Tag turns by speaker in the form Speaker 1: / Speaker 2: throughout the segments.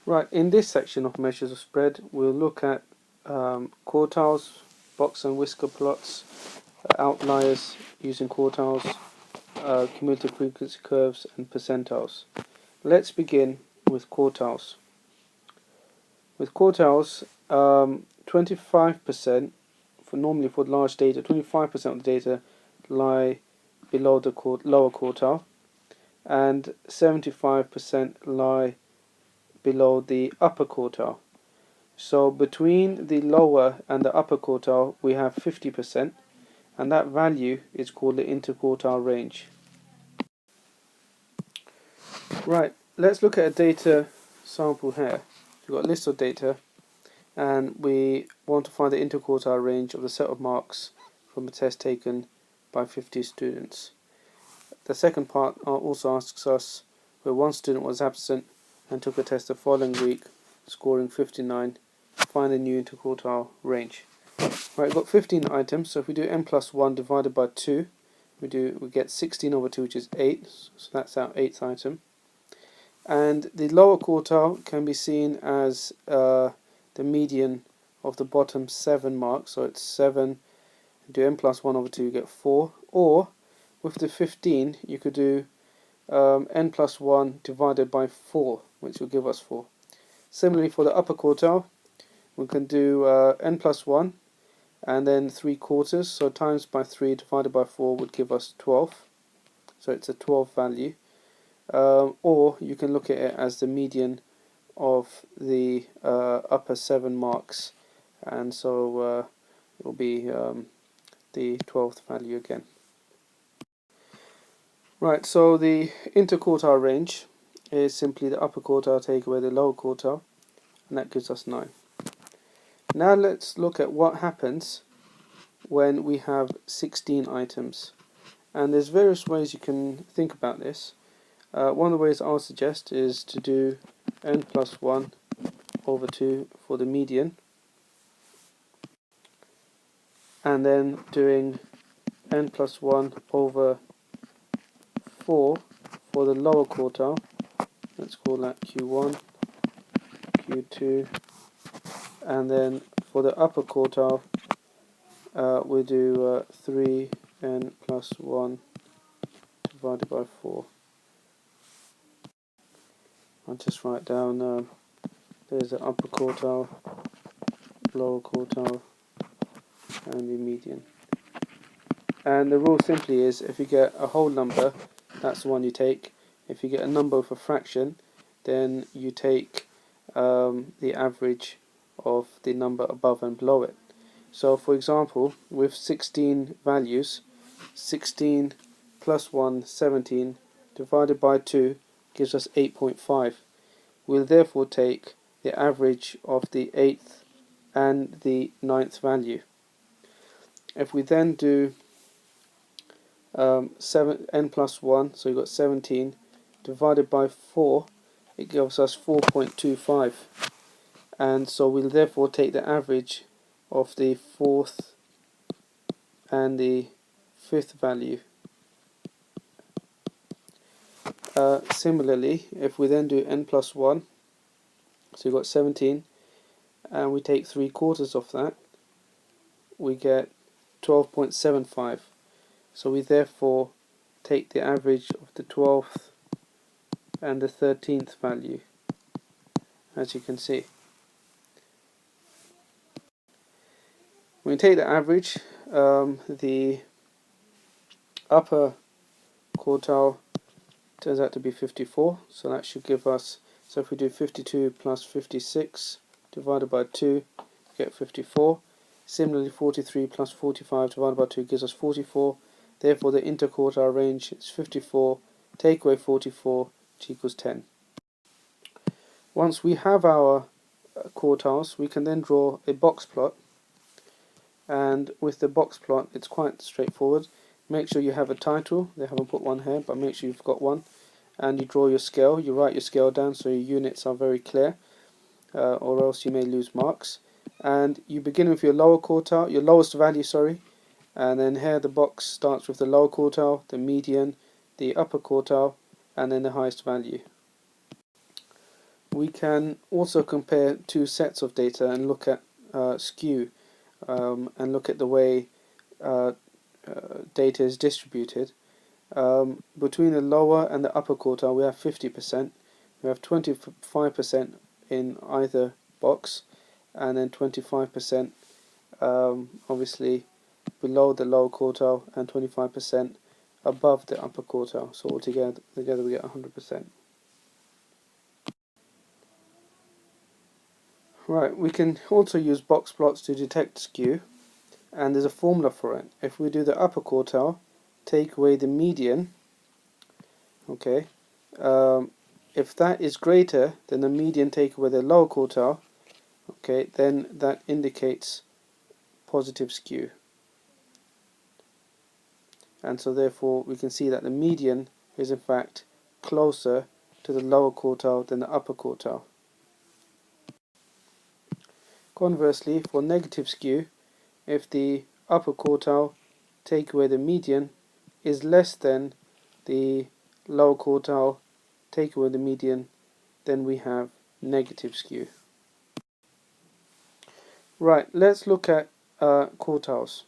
Speaker 1: Right, in this section of measures of spread, we'll look at quartiles, box and whisker plots, outliers using quartiles, cumulative frequency curves, and percentiles. Let's begin with quartiles. With quartiles, 25% normally for large data, 25% of the data lie below the lower quartile, and 75% lie below the upper quartile. So between the lower and the upper quartile we have 50%, and that value is called the interquartile range. Right, let's look at a data sample here. We've got a list of data and we want to find the interquartile range of the set of marks from a test taken by 50 students. The second part also asks us where one student was absent and took a test the following week, scoring 59, find the new interquartile range. Right, we've got 15 items, so if we do n plus 1 divided by 2, we get 16 over 2, which is 8, so that's our 8th item. And the lower quartile can be seen as the median of the bottom 7 marks, so it's 7, do n plus 1 over 2, you get 4, or with the 15 you could do n plus 1 divided by 4, which will give us 4. Similarly for the upper quartile, we can do n plus 1 and then 3/4, so times by 3 divided by 4 would give us 12, so it's a 12 value. Or you can look at it as the median of the upper 7 marks, and so it will be the 12th value again. Right, so the interquartile range is simply the upper quartile take away the lower quartile, and that gives us 9. Now let's look at what happens when we have 16 items, and there's various ways you can think about this. One of the ways I'll suggest is to do n plus 1 over 2 for the median, and then doing n plus 1 over 4 for the lower quartile. Let's call that Q1, Q2, and then for the upper quartile we'll do 3n plus 1 divided by 4. I'll just write down there's the upper quartile, lower quartile, and the median. And the rule simply is if you get a whole number, that's the one you take. If you get a number with a fraction, then you take the average of the number above and below it. So for example, with 16 values, 16 plus 1, 17, divided by 2 gives us 8.5. We'll therefore take the average of the 8th and the 9th value. If we then do n plus 1, so you've got 17, divided by 4, it gives us 4.25. And so we'll therefore take the average of the 4th and the 5th value. Similarly, if we then do n plus 1, so you've got 17, and we take 3/4 of that, we get 12.75. So we therefore take the average of the 12th and the 13th value, as you can see. When we take the average, the upper quartile turns out to be 54, so that should give us, so if we do 52 plus 56 divided by 2, get 54. Similarly, 43 plus 45 divided by 2 gives us 44. Therefore, the interquartile range is 54, take away 44, which equals 10. Once we have our quartiles, we can then draw a box plot. And with the box plot, it's quite straightforward. Make sure you have a title. They haven't put one here, but make sure you've got one. And you draw your scale. You write your scale down so your units are very clear, or else you may lose marks. And you begin with your lower quartile, your lowest value, sorry. And then here the box starts with the lower quartile, the median, the upper quartile, and then the highest value. we can also compare two sets of data and look at skew, and look at the way data is distributed. Between the lower and the upper quartile we have 50%, we have 25% in either box, and then 25% obviously below the lower quartile, and 25% above the upper quartile. So altogether we get 100%. Right, we can also use box plots to detect skew, and there's a formula for it. If we do the upper quartile, take away the median, okay, if that is greater than the median, take away the lower quartile, okay, then that indicates positive skew. And so therefore we can see that the median is in fact closer to the lower quartile than the upper quartile. Conversely, for negative skew, if the upper quartile, take away the median, is less than the lower quartile, take away the median, then we have negative skew. Right, let's look at quartiles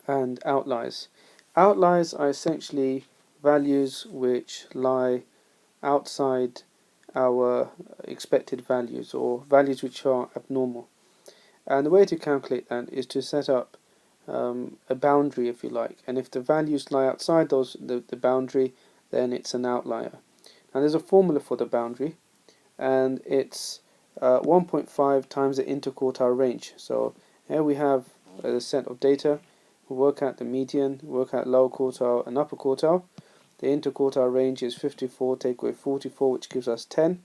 Speaker 1: and outliers. Outliers are essentially values which lie outside our expected values, or values which are abnormal. And the way to calculate that is to set up a boundary, if you like, and if the values lie outside the boundary, then it's an outlier. Now there's a formula for the boundary, and it's 1.5 times the interquartile range. So here we have a set of data. We work out the median, work out lower quartile and upper quartile. The interquartile range is 54, take away 44, which gives us 10,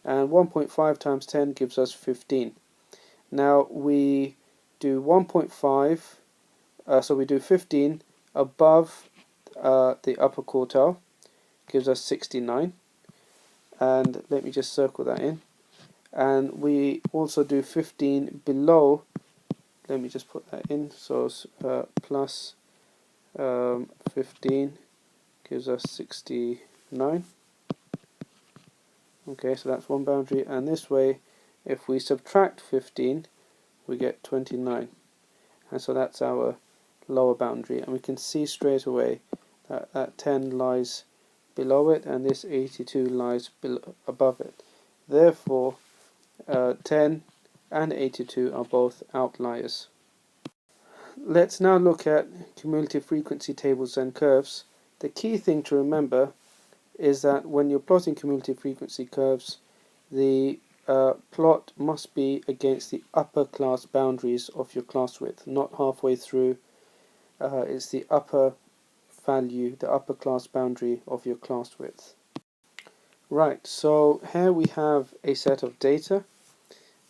Speaker 1: and 1.5 times 10 gives us 15. Now we do 1.5, so we do 15 above the upper quartile, gives us 69, and let me just circle that in. And we also do 15 below, let me just put that in, so plus 15 gives us 69. Okay, so that's one boundary, and this way if we subtract 15 we get 29, and so that's our lower boundary, and we can see straight away that that 10 lies below it and this 82 lies above it. Therefore 10 and 82 are both outliers. Let's now look at cumulative frequency tables and curves. The key thing to remember is that when you're plotting cumulative frequency curves, the plot must be against the upper class boundaries of your class width, not halfway through. It's the upper value, the upper class boundary of your class width. Right, so here we have a set of data,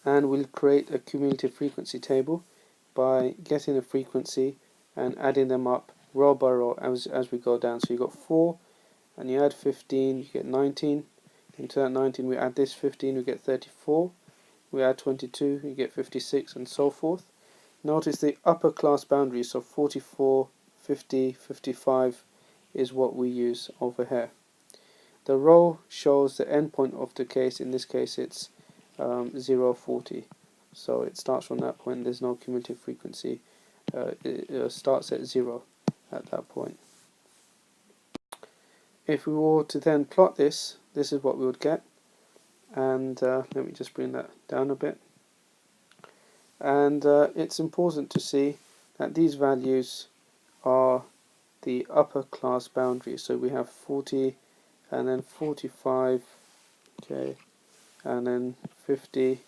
Speaker 1: and we'll create a cumulative frequency table by getting a frequency and adding them up row by row as we go down. So you've got 4, and you add 15, you get 19. Into that 19 we add this 15, we get 34. We add 22, you get 56, and so forth. Notice the upper class boundaries, so 44, 50, 55 is what we use over here. The row shows the endpoint of the case. In this case it's 0, 40. So it starts from that point. There's no cumulative frequency. It starts at 0 at that point. If we were to then plot this, this is what we would get. And let me just bring that down a bit. And it's important to see that these values are the upper class boundaries. So we have 40 and then 45, okay, and then 50,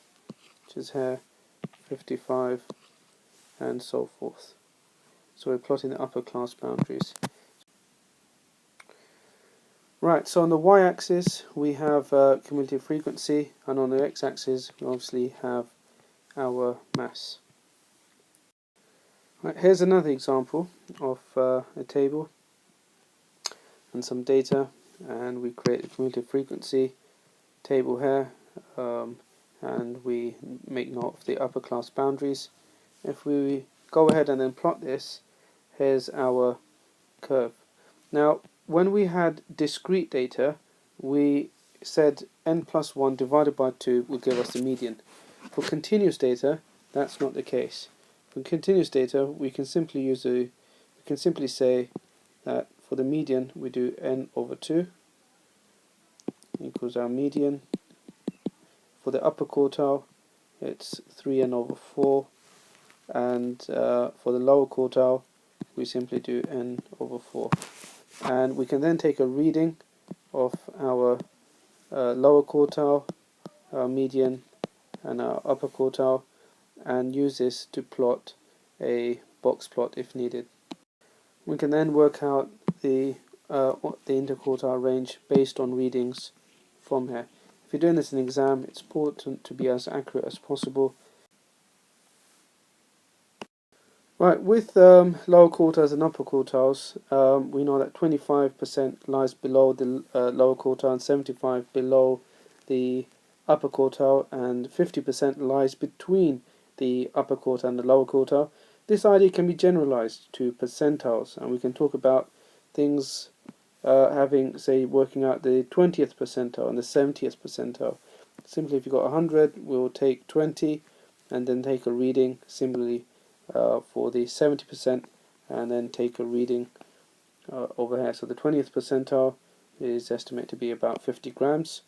Speaker 1: which is here, 55, and so forth. So we're plotting the upper class boundaries. Right, so on the y-axis we have cumulative frequency, and on the x-axis we obviously have our mass. Right, here's another example of a table and some data, and we create a cumulative frequency table here, and we make note of the upper class boundaries. If we go ahead and then plot this, here's our curve. Now when we had discrete data, we said n plus 1 divided by 2 will give us the median. For continuous data, that's not the case. For continuous data, we can simply say that for the median we do n over 2 equals our median. For the upper quartile, it's 3n over 4, and for the lower quartile, we simply do n over 4. And we can then take a reading of our lower quartile, our median, and our upper quartile, and use this to plot a box plot if needed. We can then work out the interquartile range based on readings from here. If you're doing this in an exam, it's important to be as accurate as possible. Right, with lower quartiles and upper quartiles, we know that 25% lies below the lower quartile and 75% below the upper quartile, and 50% lies between the upper quartile and the lower quartile. This idea can be generalized to percentiles, and we can talk about things working out the 20th percentile and the 70th percentile. Simply, if you've got 100, we'll take 20 and then take a reading. Similarly, for the 70%, and then take a reading over here. So the 20th percentile is estimated to be about 50 grams,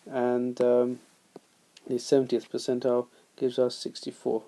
Speaker 1: and the 70th percentile gives us 64.